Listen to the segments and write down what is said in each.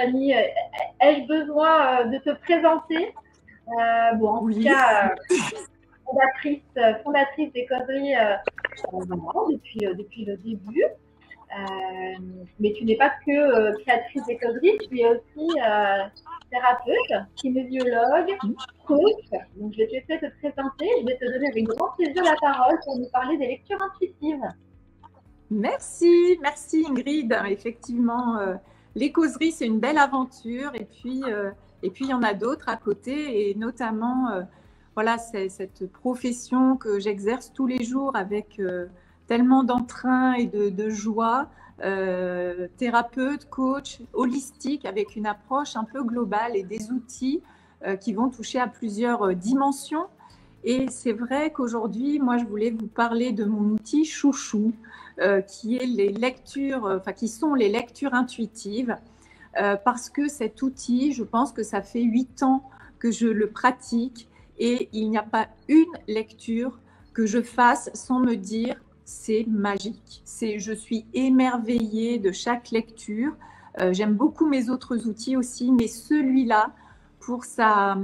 Fanny, ai-je besoin de te présenter? Bon, en tout cas, fondatrice des causeries depuis le début. Mais tu n'es pas que créatrice des causeries, tu es aussi thérapeute, kinésiologue, coach. Donc, je vais te laisser te présenter. Je vais te donner avec grand plaisir la parole pour nous parler des lectures intuitives. Merci Ingrid. Effectivement, les causeries, c'est une belle aventure. Et puis, il y en a d'autres à côté. Et notamment, voilà, c'est cette profession que j'exerce tous les jours avec tellement d'entrain et de joie. Thérapeute, coach, holistique, avec une approche un peu globale et des outils qui vont toucher à plusieurs dimensions. Et c'est vrai qu'aujourd'hui, moi, je voulais vous parler de mon outil chouchou, qui sont les lectures intuitives, parce que cet outil, je pense que ça fait 8 ans que je le pratique et il n'y a pas une lecture que je fasse sans me dire c'est magique. Je suis émerveillée de chaque lecture. J'aime beaucoup mes autres outils aussi, mais celui-là, pour sa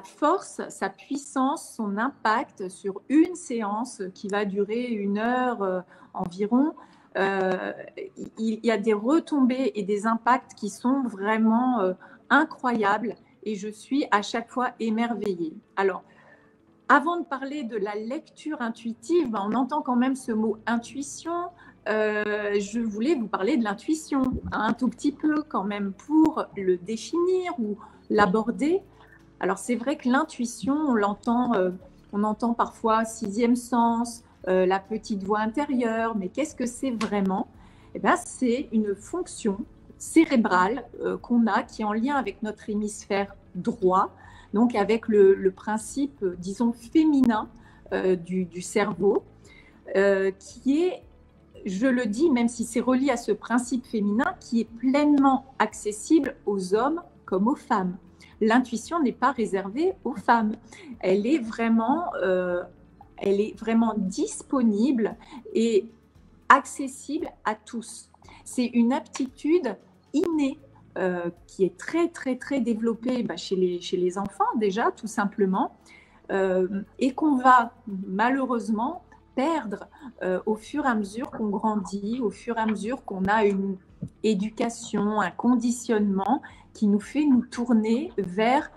force, sa puissance, son impact sur une séance qui va durer 1 heure environ, il y a des retombées et des impacts qui sont vraiment incroyables et je suis à chaque fois émerveillée. Alors, avant de parler de la lecture intuitive, on entend quand même ce mot intuition. Je voulais vous parler de l'intuition, un tout petit peu quand même pour le définir ou l'aborder. Alors, c'est vrai que l'intuition, on entend parfois 6e sens, la petite voix intérieure, mais qu'est-ce que c'est vraiment? Eh bien, c'est une fonction cérébrale qu'on a qui est en lien avec notre hémisphère droit, donc avec le principe, disons, féminin du cerveau, qui est, je le dis, même si c'est relié à ce principe féminin, qui est pleinement accessible aux hommes comme aux femmes. L'intuition n'est pas réservée aux femmes. Elle est vraiment disponible et accessible à tous. C'est une aptitude innée qui est très, très, très développée chez les enfants déjà, tout simplement, et qu'on va malheureusement perdre au fur et à mesure qu'on grandit, au fur et à mesure qu'on a une éducation, un conditionnement qui nous fait nous tourner vers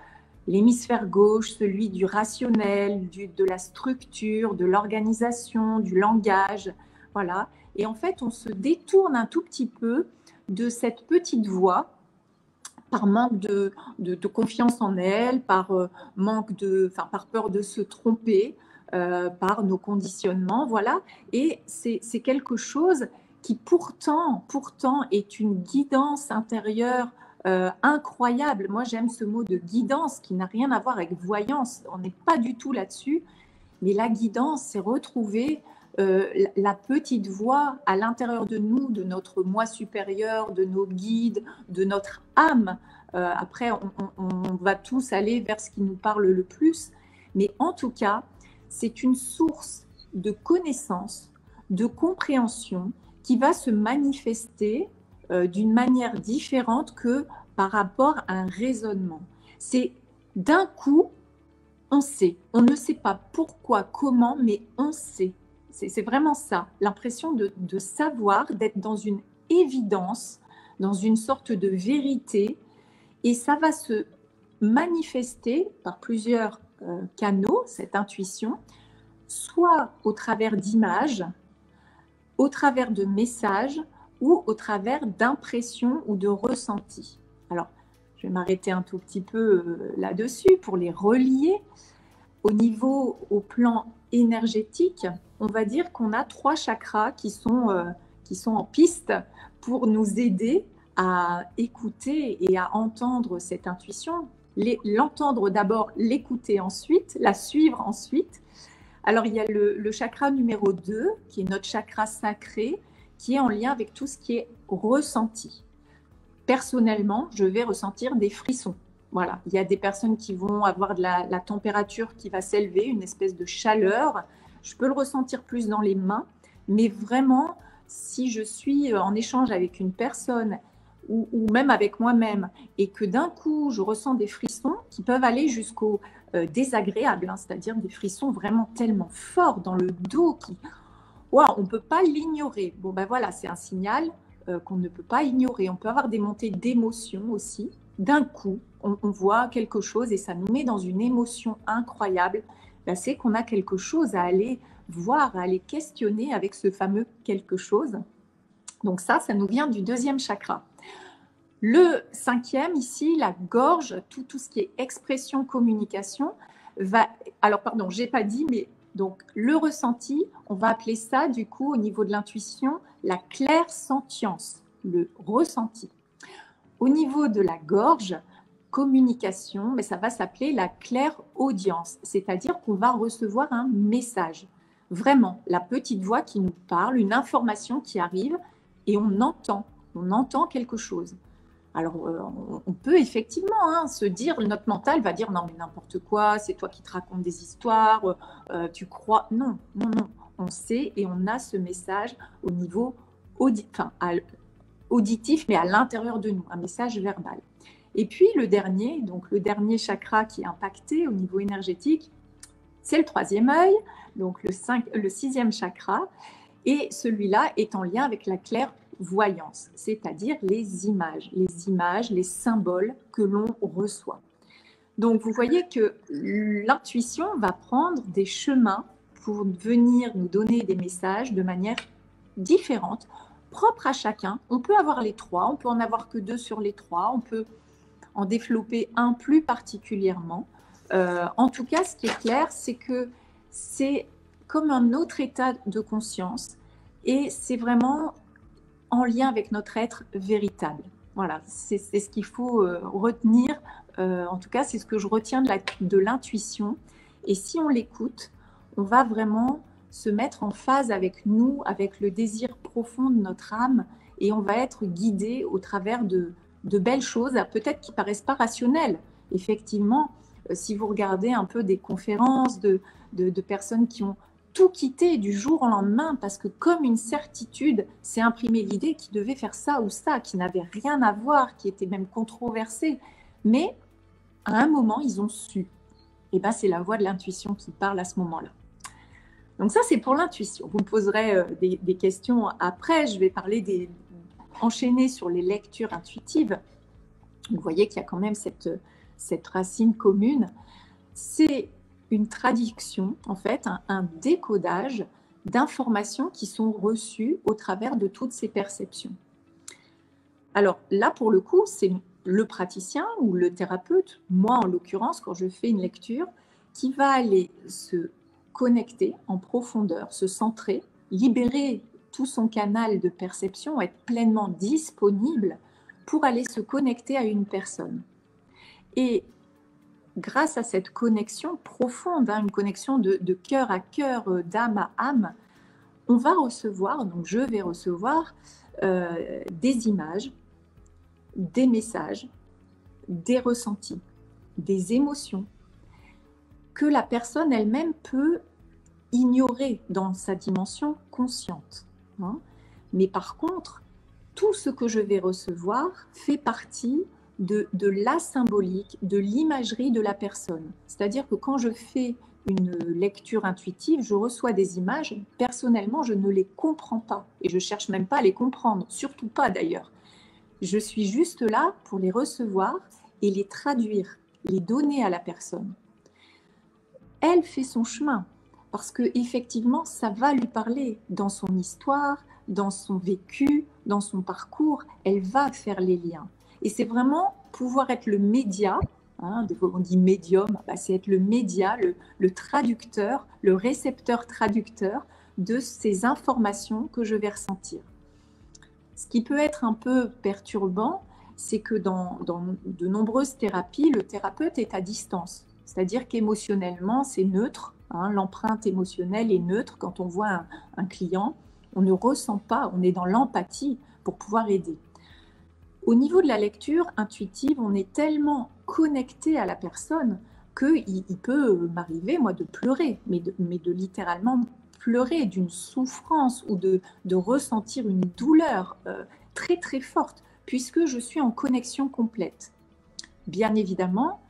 l'hémisphère gauche, celui du rationnel, de la structure, de l'organisation, du langage. Voilà. Et en fait, on se détourne un tout petit peu de cette petite voix par manque de confiance en elle, par peur de se tromper, par nos conditionnements. Voilà. Et c'est quelque chose qui pourtant est une guidance intérieure incroyable. Moi, j'aime ce mot de guidance qui n'a rien à voir avec voyance. On n'est pas du tout là-dessus. Mais la guidance, c'est retrouver la petite voix à l'intérieur de nous, de notre moi supérieur, de nos guides, de notre âme. Après, on va tous aller vers ce qui nous parle le plus. Mais en tout cas, c'est une source de connaissance, de compréhension qui va se manifester d'une manière différente que par rapport à un raisonnement. C'est d'un coup, on sait. On ne sait pas pourquoi, comment, mais on sait. C'est vraiment ça, l'impression de savoir, d'être dans une évidence, dans une sorte de vérité, et ça va se manifester par plusieurs canaux, cette intuition, soit au travers d'images, au travers de messages ou au travers d'impressions ou de ressentis. Alors, je vais m'arrêter un tout petit peu là-dessus pour les relier. Au plan énergétique, on va dire qu'on a 3 chakras qui sont en piste pour nous aider à écouter et à entendre cette intuition. L'entendre d'abord, l'écouter ensuite, la suivre ensuite. Alors, il y a le chakra numéro 2, qui est notre chakra sacré, qui est en lien avec tout ce qui est ressenti. Personnellement, je vais ressentir des frissons. Voilà, il y a des personnes qui vont avoir de la température qui va s'élever, une espèce de chaleur. Je peux le ressentir plus dans les mains, mais vraiment, si je suis en échange avec une personne ou même avec moi-même, et que d'un coup, je ressens des frissons qui peuvent aller jusqu'au désagréable, hein, c'est-à-dire des frissons vraiment tellement forts dans le dos qui, wow, on ne peut pas l'ignorer. Bon, ben voilà, c'est un signal qu'on ne peut pas ignorer. On peut avoir des montées d'émotions aussi. D'un coup, on voit quelque chose et ça nous met dans une émotion incroyable. Ben, c'est qu'on a quelque chose à aller voir, à aller questionner avec ce fameux quelque chose. Donc ça nous vient du deuxième chakra. Le cinquième, ici, la gorge, tout ce qui est expression, communication, va... Alors, pardon, je n'ai pas dit, mais donc le ressenti, on va appeler ça, du coup, au niveau de l'intuition, la clairsentience, le ressenti. Au niveau de la gorge, communication, mais ça va s'appeler la clairaudience, c'est-à-dire qu'on va recevoir un message. Vraiment, la petite voix qui nous parle, une information qui arrive et on entend quelque chose. Alors, on peut effectivement se dire, notre mental va dire non mais n'importe quoi, c'est toi qui te racontes des histoires, tu crois. Non. On sait et on a ce message au niveau auditif, mais à l'intérieur de nous, un message verbal. Et puis le dernier chakra qui est impacté au niveau énergétique, c'est le troisième œil, donc le sixième chakra, et celui-là est en lien avec la clairvoyance, c'est-à-dire les images, les symboles que l'on reçoit. Donc vous voyez que l'intuition va prendre des chemins pour venir nous donner des messages de manière différente, propre à chacun. On peut avoir les trois, on peut en avoir que 2 sur les 3, on peut en développer un plus particulièrement. En tout cas, ce qui est clair, c'est que c'est comme un autre état de conscience et c'est vraiment en lien avec notre être véritable. Voilà, c'est ce qu'il faut retenir. En tout cas, c'est ce que je retiens de l'intuition. Et si on l'écoute, on va vraiment se mettre en phase avec nous, avec le désir profond de notre âme, et on va être guidé au travers de belles choses, peut-être qui paraissent pas rationnelles. Effectivement, si vous regardez un peu des conférences de personnes qui ont tout quitté du jour au lendemain parce que comme une certitude s'est imprimée l'idée qu'ils devaient faire ça ou ça, qui n'avait rien à voir, qui était même controversé, mais à un moment ils ont su. Et ben c'est la voix de l'intuition qui parle à ce moment-là. Donc ça c'est pour l'intuition. Vous me poserez des questions après. Je vais enchaîner sur les lectures intuitives. Vous voyez qu'il y a quand même cette racine commune. C'est une traduction, en fait, un décodage d'informations qui sont reçues au travers de toutes ces perceptions. Alors là, pour le coup, c'est le praticien ou le thérapeute, moi en l'occurrence, quand je fais une lecture, qui va aller se connecter en profondeur, se centrer, libérer tout son canal de perception, être pleinement disponible pour aller se connecter à une personne. Et grâce à cette connexion profonde, une connexion de cœur à cœur, d'âme à âme, on va recevoir, donc je vais recevoir des images, des messages, des ressentis, des émotions que la personne elle-même peut ignorer dans sa dimension consciente. Mais par contre, tout ce que je vais recevoir fait partie de la symbolique, de l'imagerie de la personne. C'est-à-dire que quand je fais une lecture intuitive, je reçois des images, personnellement, je ne les comprends pas. Et je ne cherche même pas à les comprendre, surtout pas d'ailleurs. Je suis juste là pour les recevoir et les traduire, les donner à la personne. Elle fait son chemin, parce qu'effectivement, ça va lui parler dans son histoire, dans son vécu, dans son parcours, elle va faire les liens. Et c'est vraiment pouvoir être le média, on dit médium, c'est être le média, le traducteur, le récepteur traducteur de ces informations que je vais ressentir. Ce qui peut être un peu perturbant, c'est que dans de nombreuses thérapies, le thérapeute est à distance. C'est-à-dire qu'émotionnellement, c'est neutre. L'empreinte émotionnelle est neutre. Quand on voit un client, on ne ressent pas, on est dans l'empathie pour pouvoir aider. Au niveau de la lecture intuitive, on est tellement connecté à la personne qu'il peut m'arriver, moi, de pleurer, mais de littéralement pleurer d'une souffrance ou de ressentir une douleur très, très forte puisque je suis en connexion complète. Bien évidemment,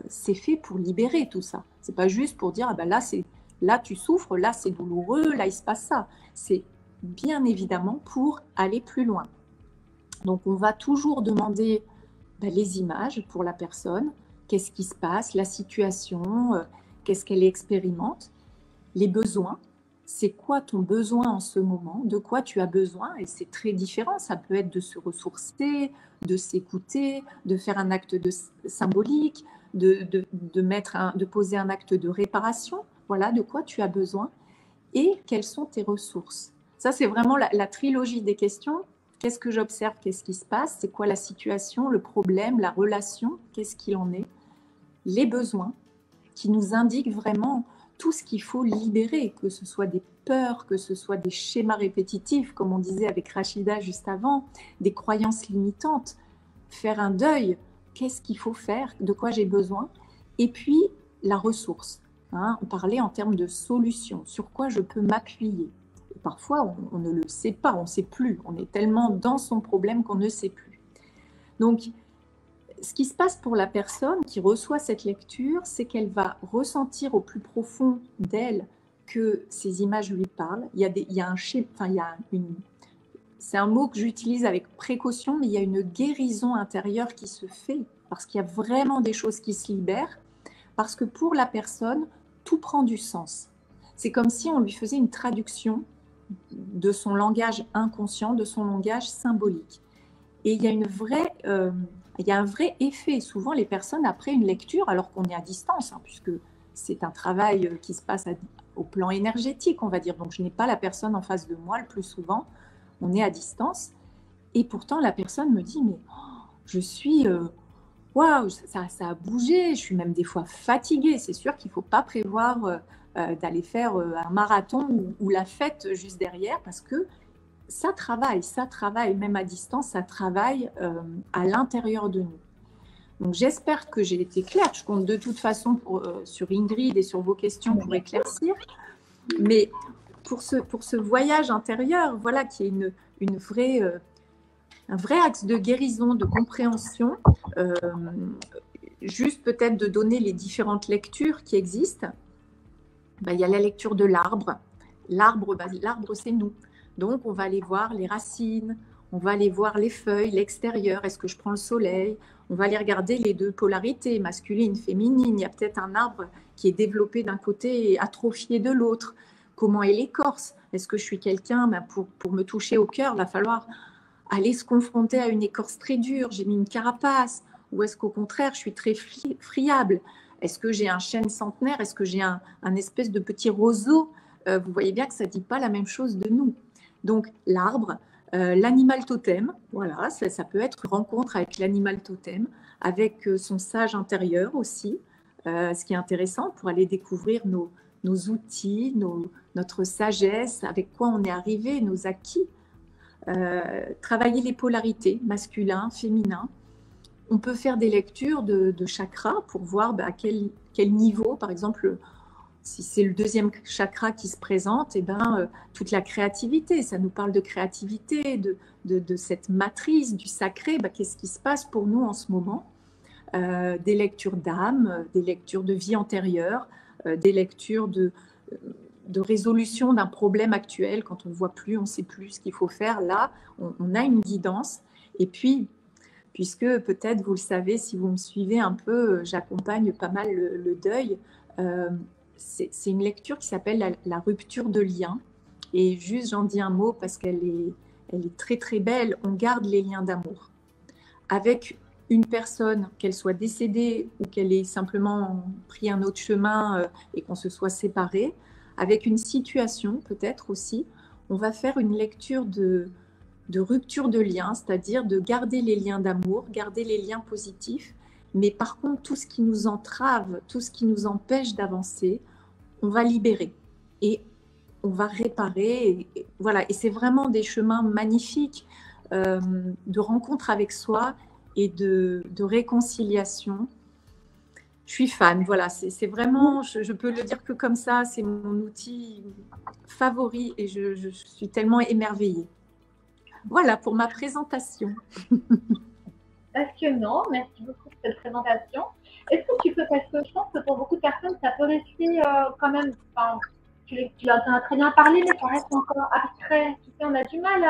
c'est fait pour libérer tout ça. C'est pas juste pour dire, ah ben là tu souffres, là c'est douloureux, là il se passe ça. C'est bien évidemment pour aller plus loin. Donc on va toujours demander les images pour la personne, qu'est-ce qui se passe, la situation, qu'est-ce qu'elle expérimente, les besoins. C'est quoi ton besoin en ce moment? De quoi tu as besoin? Et c'est très différent. Ça peut être de se ressourcer, de s'écouter, de faire un acte symbolique, de poser un acte de réparation. Voilà de quoi tu as besoin et quelles sont tes ressources. Ça, c'est vraiment la trilogie des questions. Qu'est-ce que j'observe? Qu'est-ce qui se passe? C'est quoi la situation, le problème, la relation? Qu'est-ce qu'il en est? Les besoins qui nous indiquent vraiment tout ce qu'il faut libérer, que ce soit des peurs, que ce soit des schémas répétitifs, comme on disait avec Rachida juste avant, des croyances limitantes, faire un deuil, qu'est-ce qu'il faut faire, de quoi j'ai besoin, et puis la ressource. On parlait en termes de solution, sur quoi je peux m'appuyer. Et parfois, on ne le sait pas, on ne sait plus, on est tellement dans son problème qu'on ne sait plus. Donc, ce qui se passe pour la personne qui reçoit cette lecture, c'est qu'elle va ressentir au plus profond d'elle que ces images lui parlent. C'est un mot que j'utilise avec précaution, mais il y a une guérison intérieure qui se fait parce qu'il y a vraiment des choses qui se libèrent, parce que pour la personne, tout prend du sens. C'est comme si on lui faisait une traduction de son langage inconscient, de son langage symbolique. Et il y a un vrai effet. Souvent, les personnes, après une lecture, alors qu'on est à distance, puisque c'est un travail qui se passe au plan énergétique, on va dire. Donc, je n'ai pas la personne en face de moi le plus souvent. On est à distance. Et pourtant, la personne me dit, mais je suis... waouh, ça a bougé. Je suis même des fois fatiguée. C'est sûr qu'il ne faut pas prévoir d'aller faire un marathon ou la fête juste derrière, parce que ça travaille, même à distance, ça travaille à l'intérieur de nous. Donc j'espère que j'ai été claire. Je compte de toute façon sur Ingrid et sur vos questions pour éclaircir. Mais pour ce voyage intérieur, voilà, qui est un vrai axe de guérison, de compréhension, juste peut-être de donner les différentes lectures qui existent. Il y a la lecture de l'arbre. L'arbre, c'est nous. Donc, on va aller voir les racines, on va aller voir les feuilles, l'extérieur, est-ce que je prends le soleil? On va aller regarder les deux polarités, masculine, féminine. Il y a peut-être un arbre qui est développé d'un côté et atrophié de l'autre. Comment est l'écorce? Est-ce que je suis quelqu'un, pour me toucher au cœur, il va falloir aller se confronter à une écorce très dure, j'ai mis une carapace, ou est-ce qu'au contraire, je suis très friable? Est-ce que j'ai un chêne centenaire? Est-ce que j'ai un espèce de petit roseau? Vous voyez bien que ça ne dit pas la même chose de nous. Donc, l'arbre, l'animal totem, voilà, ça peut être une rencontre avec l'animal totem, avec son sage intérieur aussi, ce qui est intéressant pour aller découvrir nos outils, notre sagesse, avec quoi on est arrivé, nos acquis. Travailler les polarités, masculin, féminin. On peut faire des lectures de chakras pour voir à quel niveau, par exemple, si c'est le deuxième chakra qui se présente, toute la créativité, ça nous parle de créativité, de cette matrice du sacré, qu'est-ce qui se passe pour nous en ce moment? Des lectures d'âme, des lectures de vie antérieure, des lectures de résolution d'un problème actuel. Quand on ne voit plus, on ne sait plus ce qu'il faut faire. Là, on a une guidance. Et puis, puisque peut-être vous le savez, si vous me suivez un peu, j'accompagne pas mal le deuil. C'est une lecture qui s'appelle la rupture de lien. Et juste, j'en dis un mot parce qu'elle est très très belle. On garde les liens d'amour. Avec une personne, qu'elle soit décédée ou qu'elle ait simplement pris un autre chemin et qu'on se soit séparés, avec une situation peut-être aussi, on va faire une lecture de rupture de lien, c'est-à-dire de garder les liens d'amour, garder les liens positifs, mais par contre, tout ce qui nous entrave, tout ce qui nous empêche d'avancer, on va libérer et on va réparer. Et voilà, et c'est vraiment des chemins magnifiques de rencontre avec soi et de réconciliation. Je suis fan, voilà, c'est vraiment, je peux le dire que comme ça, c'est mon outil favori et je suis tellement émerveillée. Voilà pour ma présentation. Passionnant, merci beaucoup pour cette présentation. Est-ce que tu peux, parce que je pense que pour beaucoup de personnes, ça peut rester quand même, enfin, tu en as très bien parlé, mais ça reste encore abstrait. Tu sais, on a du mal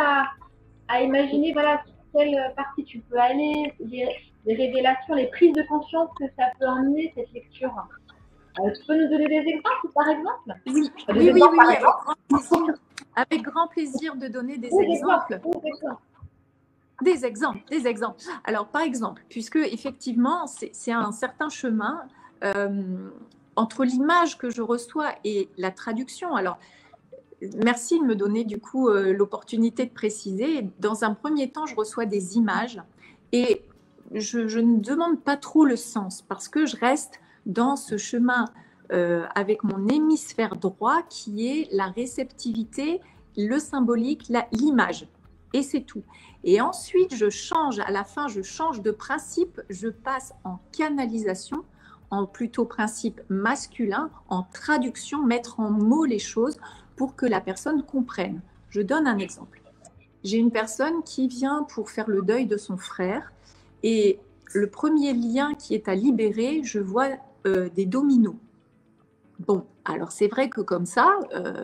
à imaginer, voilà, sur quelle partie tu peux aller, les révélations, les prises de conscience que ça peut emmener, cette lecture. Tu peux nous donner des exemples, par exemple? Oui, Des oui, oui, exemples, oui, par oui, exemple. avec grand plaisir de donner des Des exemples. exemples, des exemples. Des exemples, des exemples. Alors, par exemple, puisque effectivement, c'est un certain chemin entre l'image que je reçois et la traduction. Alors, merci de me donner du coup l'opportunité de préciser. Dans un premier temps, je reçois des images et je ne demande pas trop le sens parce que je reste dans ce chemin avec mon hémisphère droit qui est la réceptivité, le symbolique, l'image. Et c'est tout. Et ensuite, je change, à la fin, je change de principe, je passe en canalisation, en plutôt principe masculin, en traduction, mettre en mots les choses pour que la personne comprenne. Je donne un exemple. J'ai une personne qui vient pour faire le deuil de son frère et le premier lien qui est à libérer, je vois des dominos. Bon, alors c'est vrai que comme ça,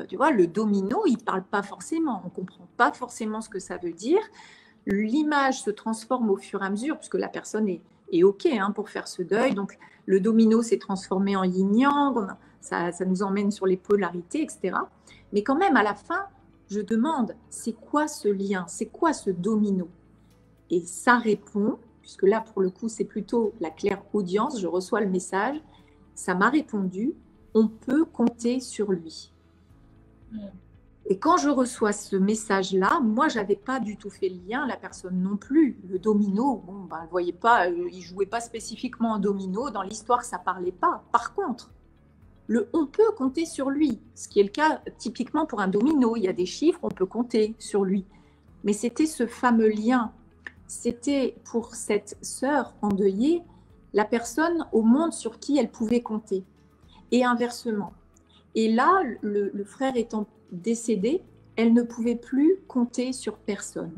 tu vois, le domino, il ne parle pas forcément, on ne comprend pas forcément ce que ça veut dire. L'image se transforme au fur et à mesure, puisque la personne est OK hein, pour faire ce deuil. Donc, le domino s'est transformé en yin-yang, ça nous emmène sur les polarités, etc. Mais quand même, à la fin, je demande, c'est quoi ce lien? C'est quoi ce domino? Et ça répond, puisque là, pour le coup, c'est plutôt la claire audience, je reçois le message, ça m'a répondu, on peut compter sur lui. Et quand je reçois ce message-là, moi, je n'avais pas du tout fait le lien, la personne non plus. Le domino, bon, ben, elle ne voyait pas, il ne jouait pas spécifiquement en domino. Dans l'histoire, ça ne parlait pas. Par contre, on peut compter sur lui, ce qui est le cas typiquement pour un domino. Il y a des chiffres, on peut compter sur lui. Mais c'était ce fameux lien. C'était pour cette sœur endeuillée, la personne au monde sur qui elle pouvait compter. Et inversement. Et là, le frère étant décédée, elle ne pouvait plus compter sur personne.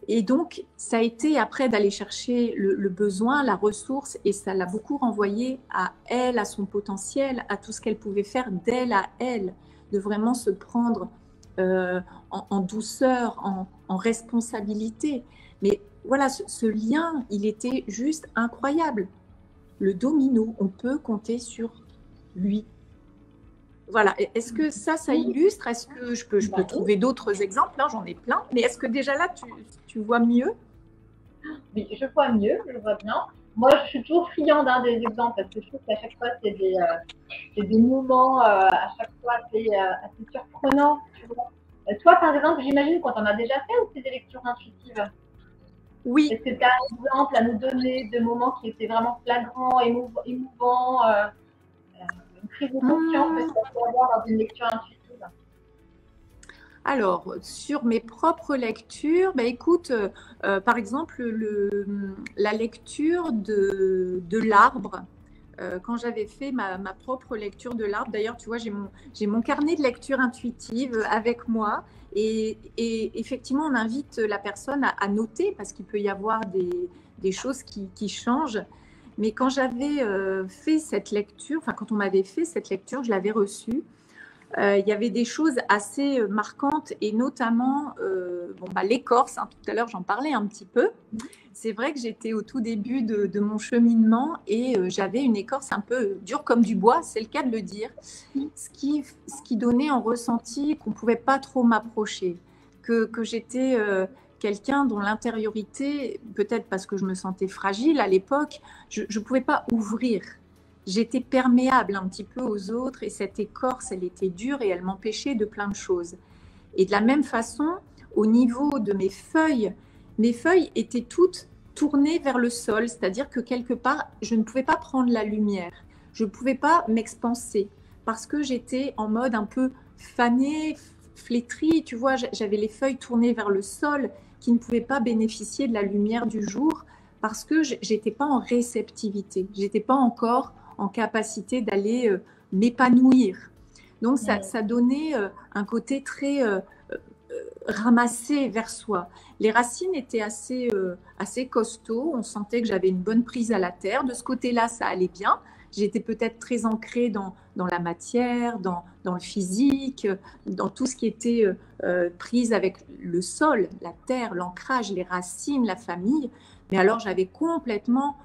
Et donc, ça a été après d'aller chercher le besoin, la ressource, et ça l'a beaucoup renvoyé à elle, à son potentiel, à tout ce qu'elle pouvait faire d'elle à elle, de vraiment se prendre en douceur, en responsabilité. Mais voilà, ce lien, il était juste incroyable. Le domino, on peut compter sur lui. Voilà. Est-ce que ça illustre? Est-ce que je peux trouver d'autres exemples? J'en ai plein. Mais est-ce que déjà là, tu vois mieux? Oui, je vois mieux, je vois bien. Moi, je suis toujours friande des exemples parce que je trouve qu'à chaque fois, c'est des moments, à chaque fois, assez surprenants. Toi, par exemple, j'imagine qu'on t'en a déjà fait ou c'est des lectures intuitives? Oui. Est-ce que tu as un exemple à nous donner de moments qui étaient vraiment flagrants, émouvants, une prise de conscience que tu peux avoir dans une lecture intuitive? Alors, sur mes propres lectures, bah, écoute, par exemple, la lecture de l'arbre, quand j'avais fait ma propre lecture de l'arbre, d'ailleurs, tu vois, j'ai mon carnet de lecture intuitive avec moi. Et effectivement, on invite la personne à noter parce qu'il peut y avoir des choses qui changent. Mais quand j'avais fait cette lecture, enfin, quand on m'avait fait cette lecture, je l'avais reçue. Il y avait des choses assez marquantes et notamment l'écorce. Hein, tout à l'heure, j'en parlais un petit peu. C'est vrai que j'étais au tout début de mon cheminement et j'avais une écorce un peu dure comme du bois, c'est le cas de le dire, ce qui donnait en ressenti qu'on ne pouvait pas trop m'approcher, que j'étais quelqu'un dont l'intériorité, peut-être parce que je me sentais fragile à l'époque, je ne pouvais pas ouvrir. J'étais perméable un petit peu aux autres et cette écorce, elle était dure et elle m'empêchait de plein de choses. Et de la même façon, au niveau de mes feuilles étaient toutes tournées vers le sol, c'est-à-dire que quelque part, je ne pouvais pas prendre la lumière, je ne pouvais pas m'expanser parce que j'étais en mode un peu fanée, flétrie, tu vois, j'avais les feuilles tournées vers le sol qui ne pouvaient pas bénéficier de la lumière du jour parce que j'étais pas en réceptivité, j'étais pas encore en capacité d'aller m'épanouir. Donc, ça donnait un côté très ramasser vers soi. Les racines étaient assez costauds. On sentait que j'avais une bonne prise à la terre. De ce côté-là, ça allait bien. J'étais peut-être très ancrée dans la matière, dans le physique, dans tout ce qui était prise avec le sol, la terre, l'ancrage, les racines, la famille. Mais alors, j'avais complètement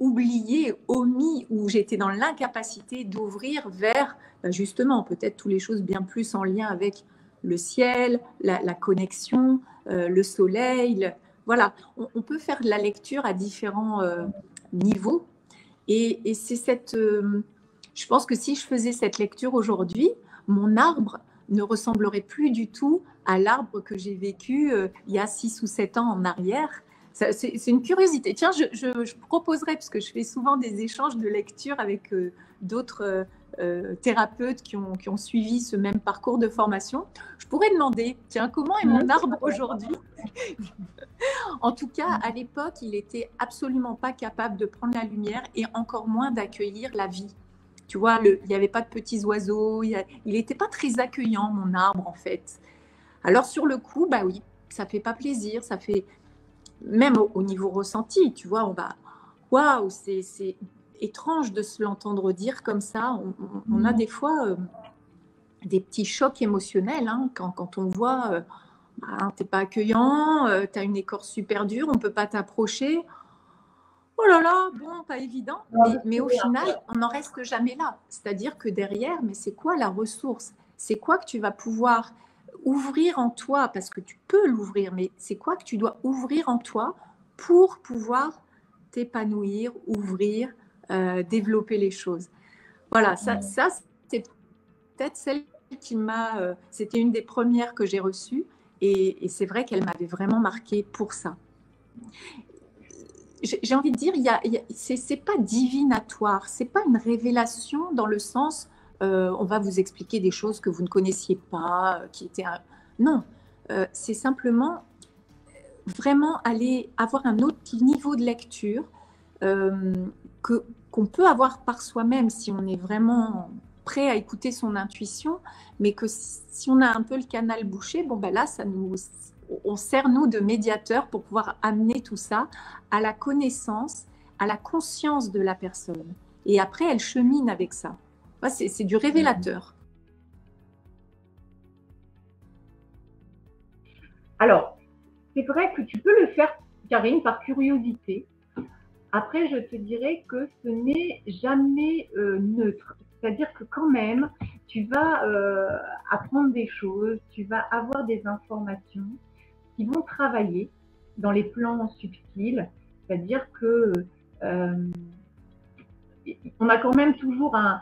oublié, omis, ou j'étais dans l'incapacité d'ouvrir vers, justement, peut-être toutes les choses bien plus en lien avec le ciel, la connexion, le soleil. Voilà, on peut faire de la lecture à différents niveaux. Et c'est je pense que si je faisais cette lecture aujourd'hui, mon arbre ne ressemblerait plus du tout à l'arbre que j'ai vécu il y a 6 ou 7 ans en arrière. C'est une curiosité. Tiens, je proposerais, parce que je fais souvent des échanges de lecture avec d'autres thérapeutes qui ont suivi ce même parcours de formation, je pourrais demander, tiens, comment est mon arbre aujourd'hui? En tout cas, à l'époque, il n'était absolument pas capable de prendre la lumière et encore moins d'accueillir la vie. Tu vois, il n'y avait pas de petits oiseaux, il n'était pas très accueillant, mon arbre, en fait. Alors, sur le coup, bah oui, ça ne fait pas plaisir, ça fait, même au niveau ressenti, tu vois, waouh, c'est étrange de se l'entendre dire comme ça. On a des fois des petits chocs émotionnels hein, quand on voit t'es pas accueillant, tu as une écorce super dure, on peut pas t'approcher. Oh là là, bon, pas évident. Mais au final, on n'en reste jamais là. C'est-à-dire que derrière, mais c'est quoi la ressource? C'est quoi que tu vas pouvoir ouvrir en toi? Parce que tu peux l'ouvrir, mais c'est quoi que tu dois ouvrir en toi pour pouvoir t'épanouir, ouvrir, développer les choses? Voilà, ça c'est peut-être celle qui c'était une des premières que j'ai reçues et c'est vrai qu'elle m'avait vraiment marquée pour ça. J'ai envie de dire, c'est pas divinatoire, c'est pas une révélation dans le sens, on va vous expliquer des choses que vous ne connaissiez pas, non, c'est simplement vraiment aller avoir un autre niveau de lecture qu'on peut avoir par soi-même si on est vraiment prêt à écouter son intuition, mais que si on a un peu le canal bouché, bon ben là, on sert nous de médiateur pour pouvoir amener tout ça à la connaissance, à la conscience de la personne. Et après, elle chemine avec ça. C'est du révélateur. Alors, c'est vrai que tu peux le faire, Karine, par curiosité. Après, je te dirais que ce n'est jamais neutre. C'est-à-dire que quand même, tu vas apprendre des choses, tu vas avoir des informations qui vont travailler dans les plans subtils. C'est-à-dire que on a quand même toujours un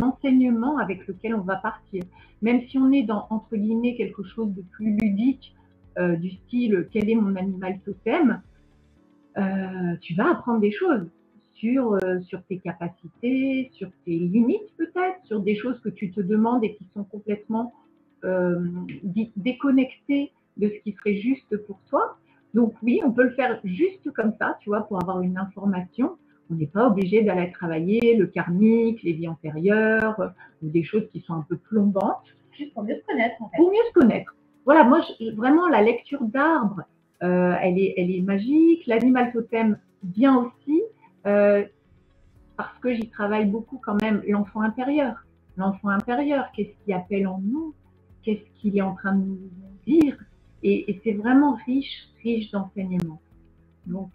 enseignement avec lequel on va partir. Même si on est dans, entre guillemets, quelque chose de plus ludique, du style « quel est mon animal totem ?» tu vas apprendre des choses sur tes capacités, sur tes limites peut-être, sur des choses que tu te demandes et qui sont complètement déconnectées de ce qui serait juste pour toi. Donc oui, on peut le faire juste comme ça, tu vois, pour avoir une information. On n'est pas obligé d'aller travailler le karmique, les vies antérieures, ou des choses qui sont un peu plombantes. Juste pour mieux se connaître, en fait. Pour mieux se connaître. Voilà, moi, vraiment, la lecture d'arbres, elle est magique. L'animal totem, bien aussi, parce que j'y travaille beaucoup quand même, l'enfant intérieur. L'enfant intérieur, qu'est-ce qu'il appelle en nous? Qu'est-ce qu'il est en train de nous dire? Et c'est vraiment riche d'enseignements. Donc,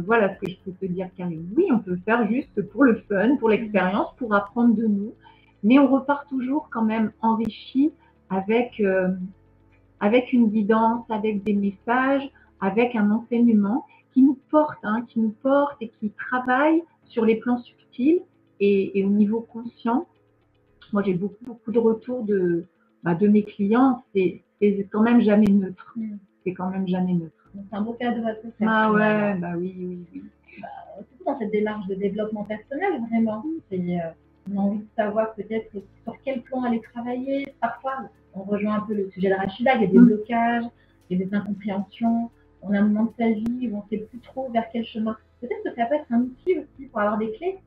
voilà ce que je peux te dire, Karine. Oui, on peut le faire juste pour le fun, pour l'expérience, pour apprendre de nous. Mais on repart toujours quand même enrichi avec une guidance, avec des messages, avec un enseignement qui nous porte et qui travaille sur les plans subtils et au niveau conscient. Moi, j'ai beaucoup de retours de mes clients. C'est quand même jamais neutre. C'est quand même jamais neutre. C'est un beau cadeau à te faire. Ah ouais, bah oui. Surtout dans cette démarche de développement personnel, vraiment. On a envie de savoir peut-être sur quel plan aller travailler. Parfois, on rejoint un peu le sujet de Rachida, il y a des blocages, il y a des incompréhensions. On a un moment de sa vie où on ne sait plus trop vers quel chemin. Peut-être que ça peut être un outil aussi pour avoir des clés.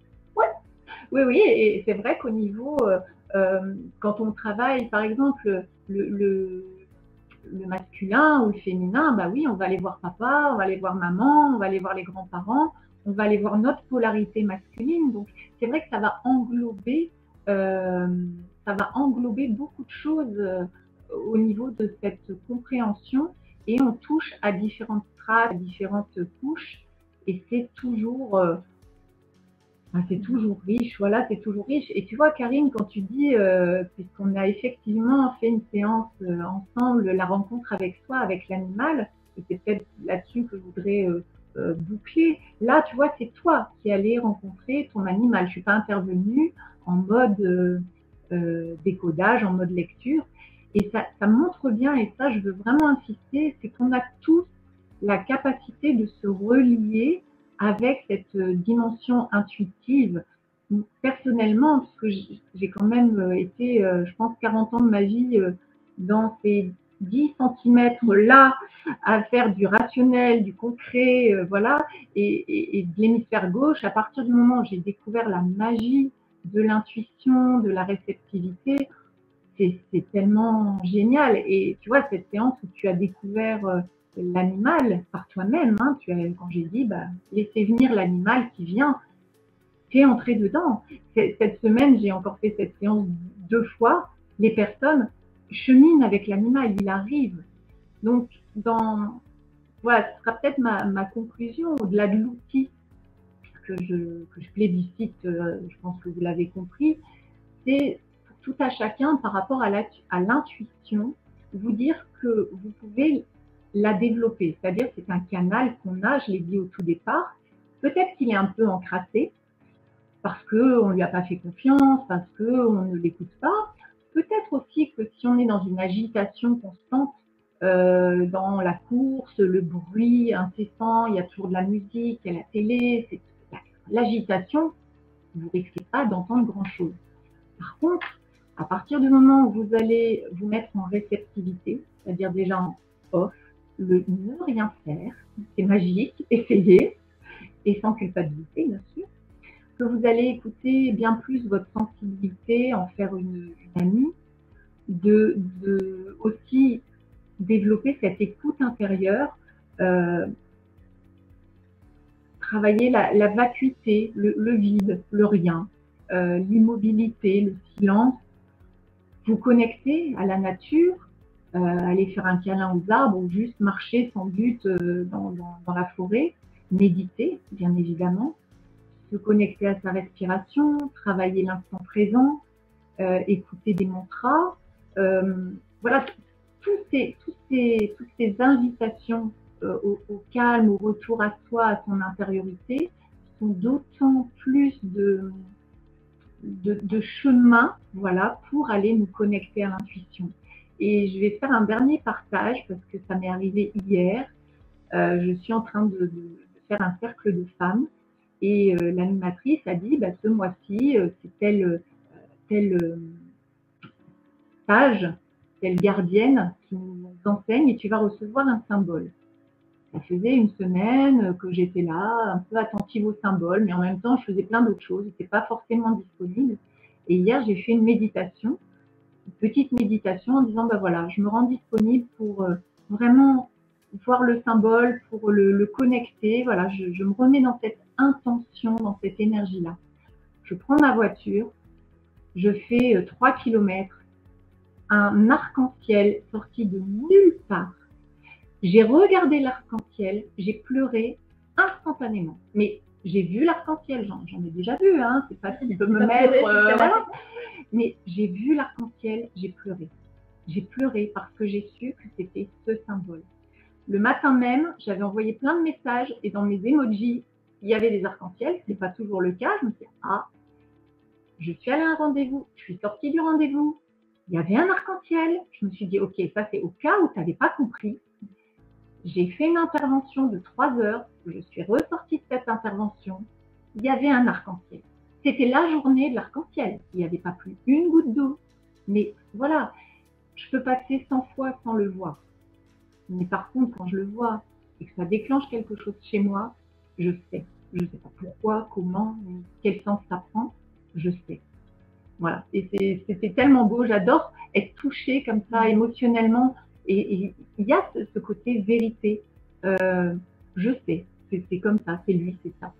Oui, et c'est vrai qu'au niveau, quand on travaille, par exemple, le masculin ou le féminin, bah oui, on va aller voir papa, on va aller voir maman, on va aller voir les grands-parents, on va aller voir notre polarité masculine. Donc, c'est vrai que ça va englober beaucoup de choses au niveau de cette compréhension, et on touche à différentes strates, à différentes couches, et c'est toujours riche, voilà, c'est toujours riche. Et tu vois, Karine, quand tu dis, puisqu'on a effectivement fait une séance ensemble, la rencontre avec soi, avec l'animal, et c'est peut-être là-dessus que je voudrais boucler. Là, tu vois, c'est toi qui allais rencontrer ton animal. Je ne suis pas intervenue en mode décodage, en mode lecture. Et ça montre bien, et ça, je veux vraiment insister, c'est qu'on a tous la capacité de se relier avec cette dimension intuitive. Personnellement, parce que j'ai quand même été, je pense, 40 ans de ma vie dans ces 10 centimètres-là, à faire du rationnel, du concret, voilà, et de l'hémisphère gauche. À partir du moment où j'ai découvert la magie de l'intuition, de la réceptivité, c'est tellement génial. Et tu vois, cette séance où tu as découvert l'animal par toi-même, hein, quand j'ai dit, bah, laissez venir l'animal qui vient, tu es entré dedans. Cette semaine, j'ai encore fait cette séance 2 fois. Les personnes cheminent avec l'animal, il arrive. Donc, voilà, ce sera peut-être ma conclusion, au-delà de l'outil que je plébiscite, je pense que vous l'avez compris, c'est tout à chacun par rapport à l'intuition, vous dire que vous pouvez la développer. C'est-à-dire c'est un canal qu'on a, je l'ai dit au tout départ, peut-être qu'il est un peu encrassé, parce qu'on ne lui a pas fait confiance, parce qu'on ne l'écoute pas. Peut-être aussi que si on est dans une agitation constante, dans la course, le bruit incessant, il y a toujours de la musique, il y a la télé, c'est l'agitation, vous ne risquez pas d'entendre grand-chose. Par contre, à partir du moment où vous allez vous mettre en réceptivité, c'est-à-dire déjà en off, le ne rien faire, c'est magique, essayez, et sans culpabilité bien sûr, que vous allez écouter bien plus votre sensibilité, en faire une amie, de aussi développer cette écoute intérieure, travailler la vacuité, le vide, le rien, l'immobilité, le silence, vous connecter à la nature, aller faire un câlin aux arbres ou juste marcher sans but dans la forêt, méditer bien évidemment, se connecter à sa respiration, travailler l'instant présent, écouter des mantras, voilà, toutes ces invitations au calme, au retour à soi, à son intériorité, sont d'autant plus de chemin, voilà, pour aller nous connecter à l'intuition. Et je vais faire un dernier partage parce que ça m'est arrivé hier. Je suis en train de faire un cercle de femmes et l'animatrice a dit, bah, ce mois-ci, c'est telle sage, telle gardienne qui nous enseigne et tu vas recevoir un symbole. Ça faisait une semaine que j'étais là, un peu attentive aux symboles, mais en même temps, je faisais plein d'autres choses, je n'étais pas forcément disponible. Et hier, j'ai fait une méditation, une petite méditation en disant, bah voilà, je me rends disponible pour vraiment voir le symbole, pour le connecter. Voilà, je me remets dans cette intention, dans cette énergie-là. Je prends ma voiture, je fais 3 kilomètres, un arc-en-ciel sorti de nulle part. J'ai regardé l'arc-en-ciel, j'ai pleuré instantanément. Mais j'ai vu l'arc-en-ciel, j'en ai déjà vu, hein, c'est facile de me mettre... voilà. Mais j'ai vu l'arc-en-ciel, j'ai pleuré. J'ai pleuré parce que j'ai su que c'était ce symbole. Le matin même, j'avais envoyé plein de messages et dans mes emojis, il y avait des arcs-en-ciel. Ce n'est pas toujours le cas. Je me suis dit, ah, je suis allée à un rendez-vous, je suis sortie du rendez-vous, il y avait un arc-en-ciel. Je me suis dit, ok, ça c'est au cas où tu n'avais pas compris. J'ai fait une intervention de 3 heures, je suis ressortie de cette intervention, il y avait un arc-en-ciel. C'était la journée de l'arc-en-ciel, il n'y avait pas plus une goutte d'eau. Mais voilà, je peux passer 100 fois sans le voir. Mais par contre, quand je le vois et que ça déclenche quelque chose chez moi, je sais. Je ne sais pas pourquoi, comment, quel sens ça prend, je sais. Voilà. Et c'est tellement beau. J'adore être touchée comme ça émotionnellement. Et il y a ce côté vérité. Je sais, c'est comme ça, c'est lui, c'est ça.